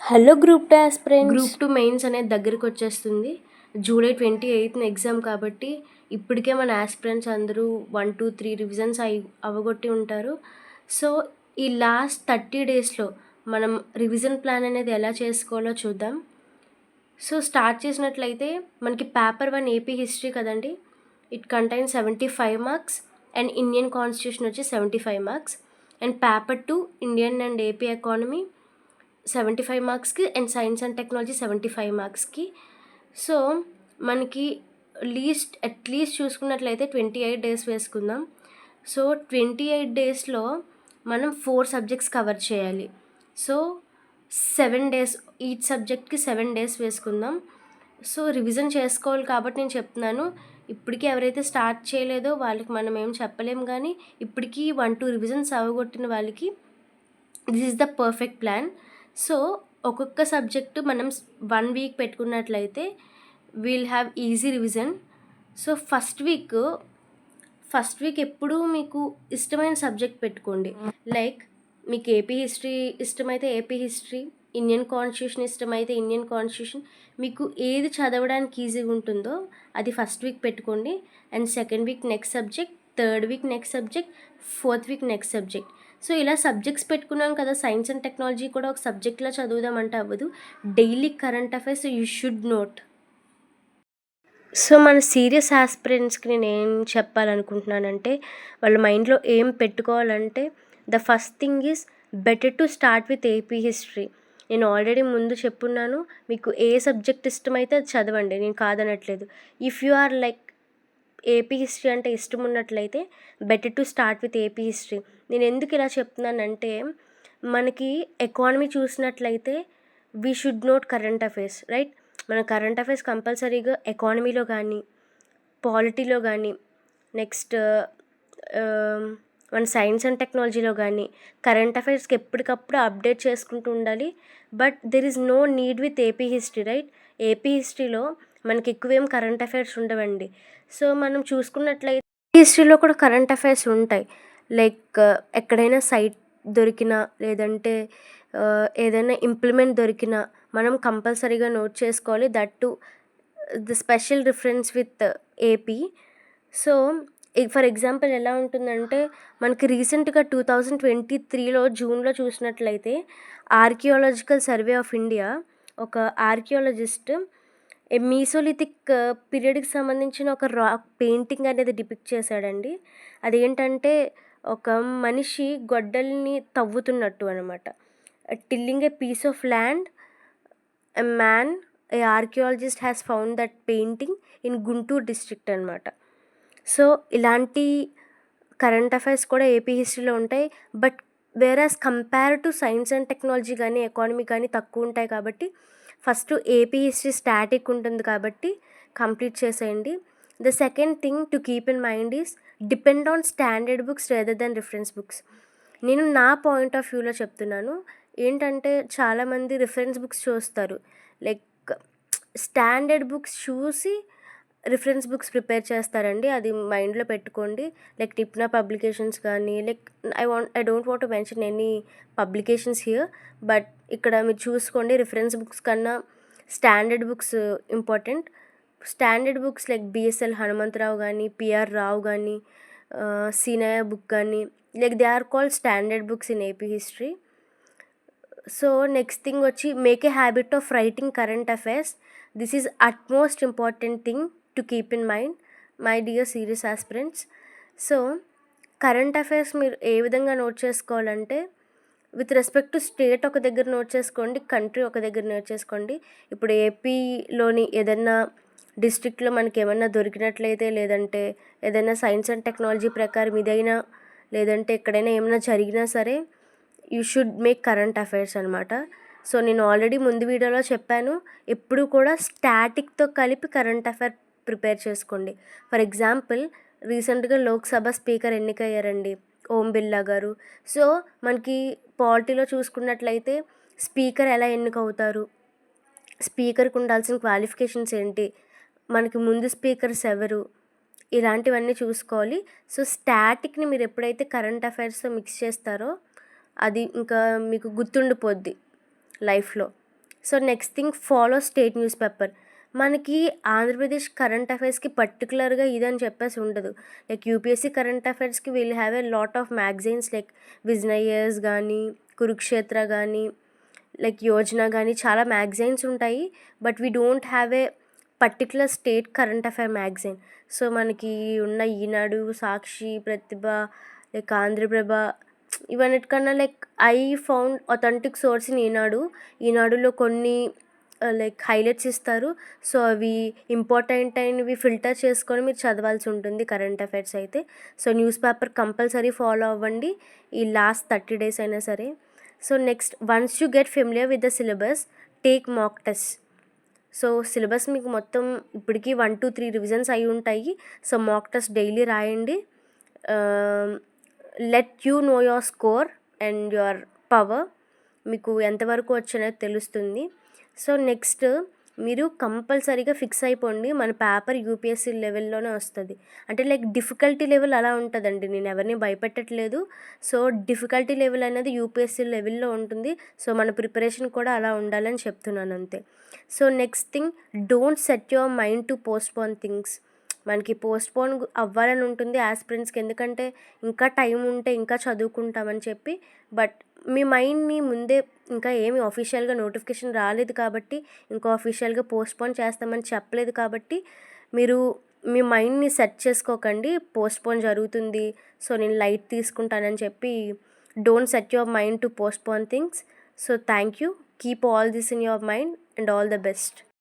Hello group 2 aspirants. Group 2 mains అనేది దగ్గరికి వచ్చేస్తుంది. జూలై 28న ఎగ్జామ్ కాబట్టి ఇప్పటికే మన ఆస్పిరెంట్స్ అందరూ 1, 2, 3 రివిజన్స్ అవగొట్టి ఉంటారు. సో ఈ లాస్ట్ 30 డేస్లో మనం రివిజన్ ప్లాన్ అనేది ఎలా చేసుకోవాలో చూద్దాం. సో స్టార్ట్ చేసినట్లయితే మనకి పేపర్ 1 ఏపీ హిస్టరీ కదండి. It contain 75 marks and Indian constitution వచ్చి 75 marks and paper 2 Indian and AP economy 75 మార్క్స్కి అండ్ సైన్స్ అండ్ టెక్నాలజీ 75 మార్క్స్కి. సో మనకి అట్లీస్ట్ చూసుకున్నట్లయితే 28 డేస్ వేసుకుందాం. సో 28 డేస్లో మనం 4 సబ్జెక్ట్స్ కవర్ చేయాలి. సో 7 డేస్ ఈచ్ సబ్జెక్ట్కి 7 డేస్ వేసుకుందాం. సో రివిజన్ చేసుకోవాలి కాబట్టి నేను చెప్తున్నాను. ఇప్పటికీ ఎవరైతే స్టార్ట్ చేయలేదో వాళ్ళకి మనం ఏం చెప్పలేము, కానీ ఇప్పటికీ 1-2 రివిజన్స్ అవగొట్టిన వాళ్ళకి this is the perfect plan. So ఒక్కొక్క సబ్జెక్టు మనం 1 వీక్ పెట్టుకున్నట్లయితే we'll have easy revision. So first week ఎప్పుడూ మీకు ఇష్టమైన సబ్జెక్ట్ పెట్టుకోండి. లైక్ మీకు ఏపీ హిస్టరీ ఇష్టమైతే ఏపీ హిస్టరీ, ఇండియన్ కాన్స్టిట్యూషన్ ఇష్టమైతే ఇండియన్ కాన్స్టిట్యూషన్, మీకు ఏది చదవడానికి ఈజీగా ఉంటుందో అది ఫస్ట్ వీక్ పెట్టుకోండి. And second week next subject, third week next subject, fourth week next subject. So ఇలా సబ్జెక్ట్స్ పెట్టుకున్నాం కదా, సైన్స్ అండ్ టెక్నాలజీ కూడా ఒక సబ్జెక్ట్లా చదువుదామంటే అవ్వదు. Daily current affairs you should note. So మన సీరియస్ ఆస్పిరెంట్స్కి నేను ఏం చెప్పాలనుకుంటున్నానంటే, వాళ్ళ మైండ్లో ఏం పెట్టుకోవాలంటే the first thing is better to start with AP history. నేను ఆల్రెడీ ముందు చెప్పున్నాను, మీకు ఏ సబ్జెక్ట్ ఇష్టమైతే అది చదవండి, నేను కాదనట్లేదు. If you are like AP history అంటే ఇష్టం ఉన్నట్లయితే better to start with AP history. నేను ఎందుకు ఇలా చెప్తున్నానంటే, మనకి ఎకానమీ చూసినట్లయితే we should note current affairs, right? మన కరెంట్ అఫైర్స్ కంపల్సరీగా ఎకానమీలో కానీ, పాలిటీలో కానీ, నెక్స్ట్ మన సైన్స్ అండ్ టెక్నాలజీలో కానీ కరెంట్ అఫైర్స్కి ఎప్పటికప్పుడు అప్డేట్ చేసుకుంటూ ఉండాలి. But there is no need with AP history, right? AP హిస్టరీలో మనకి ఎక్కువేం కరెంట్ అఫైర్స్ ఉండవండి. సో మనం చూసుకున్నట్లయితే హిస్టరీలో కూడా కరెంట్ అఫైర్స్ ఉంటాయి. లైక్ ఎక్కడైనా సైట్ దొరికినా, లేదంటే ఏదైనా ఇంప్లిమెంట్ దొరికినా మనం కంపల్సరీగా నోట్ చేసుకోవాలి. That to the special reference with AP. So for example ఎలా ఉంటుందంటే, మనకి రీసెంట్గా 2023లో జూన్లో చూసినట్లయితే ఆర్కియాలజికల్ సర్వే ఆఫ్ ఇండియా ఒక ఆర్కియాలజిస్ట్ మీసోలిథిక్ పీరియడ్కి సంబంధించిన ఒక రాక్ పెయింటింగ్ అనేది డిపిక్ట్ చేశాడండి. అదేంటంటే ఒక మనిషి గొడ్డల్ని తవ్వుతున్నట్టు అనమాట. Tilling a piece of land, a man, a archaeologist has found that painting in Guntur district అనమాట. సో ఇలాంటి కరెంట్ అఫైర్స్ కూడా ఏపీ హిస్టరీలో ఉంటాయి. But whereas compare to science and technology కానీ ఎకానమీ కానీ తక్కువ ఉంటాయి. కాబట్టి ఫస్ట్ ఏపీ హిస్టరీ స్టాటిక్ ఉంటుంది కాబట్టి కంప్లీట్ చేసేయండి. The second thing to keep in mind is depend on standard books rather than reference books. నేను నా పాయింట్ ఆఫ్ వ్యూలో చెప్తున్నాను. ఏంటంటే చాలామంది రిఫరెన్స్ బుక్స్ చూస్తారు, లైక్ స్టాండర్డ్ బుక్స్ చూసి రిఫరెన్స్ బుక్స్ ప్రిపేర్ చేస్తారండి. అది మైండ్లో పెట్టుకోండి. లైక్ టిప్నా పబ్లికేషన్స్ కానీ, like I don't want to mention any publications here, but ఇక్కడ మీరు చూసుకోండి, రిఫరెన్స్ బుక్స్ కన్నా standard books important. Standard books like BSL Hanumantharao కానీ, పిఆర్ రావు కానీ, సీనయ్య బుక్ కానీ, like they are called standard books in AP history. So next thing వచ్చి make a habit of writing current affairs. This is utmost important thing to keep in mind, my dear serious aspirants. So current affairs మీరు ఏ విధంగా note చేసుకోవాలంటే, with respect to state ఒక దగ్గర note చేసుకోండి, country ఒక దగ్గర నోట్ చేసుకోండి. ఇప్పుడు ఏపీలోని ఏదన్నా డిస్ట్రిక్ట్లో మనకి ఏమన్నా దొరికినట్లయితే, లేదంటే ఏదైనా సైన్స్ అండ్ టెక్నాలజీ ప్రకారం ఇదైనా, లేదంటే ఎక్కడైనా ఏమైనా జరిగినా సరే you should make current affairs అనమాట. సో నేను ఆల్రెడీ ముందు వీడియోలో చెప్పాను, ఎప్పుడు కూడా స్టాటిక్తో కలిపి కరెంట్ అఫైర్ ప్రిపేర్ చేసుకోండి. ఫర్ ఎగ్జాంపుల్ రీసెంట్గా లోక్సభ స్పీకర్ ఎన్నికయ్యారండి, ఓం బిర్లా గారు. సో మనకి పాలిటీలో చూసుకున్నట్లయితే స్పీకర్ ఎలా ఎన్నికవుతారు, స్పీకర్కి ఉండాల్సిన క్వాలిఫికేషన్స్ ఏంటి, మనకి ముందు స్పీకర్స్ ఎవరు, ఇలాంటివన్నీ చూసుకోవాలి. సో స్టాటిక్ని మీరు ఎప్పుడైతే కరెంట్ అఫైర్స్తో మిక్స్ చేస్తారో అది ఇంకా మీకు గుర్తుండిపోద్ది లైఫ్లో. So next thing follow state newspaper. మనకి ఆంధ్రప్రదేశ్ కరెంట్ అఫైర్స్‌కి పర్టిక్యులర్‌గా ఇదని చెప్పేసి ఉండదు. లైక్ యూపీఎస్సీ కరెంట్ అఫైర్స్‌కి will have a lot of magazines like విజ్నయర్స్ గానీ, కురుక్షేత్ర గానీ, లైక్ యోజన గానీ చాలా మ్యాగజైన్స్ ఉంటాయి. But we don't have a particular state current affair magazine. So మనకి ఉన్న ఈనాడు, సాక్షి, ప్రతిభ, లైక్ ఆంధ్రప్రభ, ఇవన్నిటికన్నా like I found authentic source in Eenadu. ఈనాడులో కొన్ని లైక్ హైలైట్స్ ఇస్తారు. సో అవి ఇంపార్టెంట్ అయినవి ఫిల్టర్ చేసుకొని మీరు చదవాల్సి ఉంటుంది కరెంట్ అఫైర్స్ అయితే. So news paper compulsory follow అవ్వండి ఈ లాస్ట్ 30 days అయినా సరే. So next, once you get familiar with the syllabus, take mock test. So syllabus మీకు మొత్తం ఇప్పటికి 1 to 3 రివిజన్స్ అయి ఉంటాయి. సో మాక్ టెస్ట్ డైలీ రాయండి. Let you know your score and your power. మీకు ఎంతవరకు వచ్చనేది తెలుస్తుంది. సో నెక్స్ట్, మీరు కంపల్సరీగా ఫిక్స్ అయిపోండి మన పేపర్ యూపీఎస్సీ లెవెల్లోనే వస్తుంది. అంటే లైక్ డిఫికల్టీ లెవెల్ అలా ఉంటుందండి. నేను ఎవరిని భయపెట్టట్లేదు. సో డిఫికల్టీ లెవెల్ అనేది యూపీఎస్సీ లెవెల్లో ఉంటుంది. సో మన ప్రిపరేషన్ కూడా అలా ఉండాలని చెప్తున్నాను అంతే. So next thing, don't set your mind to postpone things. మనకి పోస్ట్పోన్ అవ్వాలని ఉంటుంది యాస్పిరెంట్స్కి, ఎందుకంటే ఇంకా టైం ఉంటే ఇంకా చదువుకుంటామని చెప్పి. బట్ మీ మైండ్ని ముందే ఇంకా ఏమి అఫీషియల్గా నోటిఫికేషన్ రాలేదు కాబట్టి, ఇంకా అఫీషియల్గా పోస్ట్పోన్ చేస్తామని చెప్పలేదు కాబట్టి, మీరు మీ మైండ్ని సెట్ చేసుకోకండి పోస్ట్పోన్ జరుగుతుంది, సో నేను లైట్ తీసుకుంటానని చెప్పి. Don't set your mind to postpone things. So thank you. Keep all this in your mind and all the best.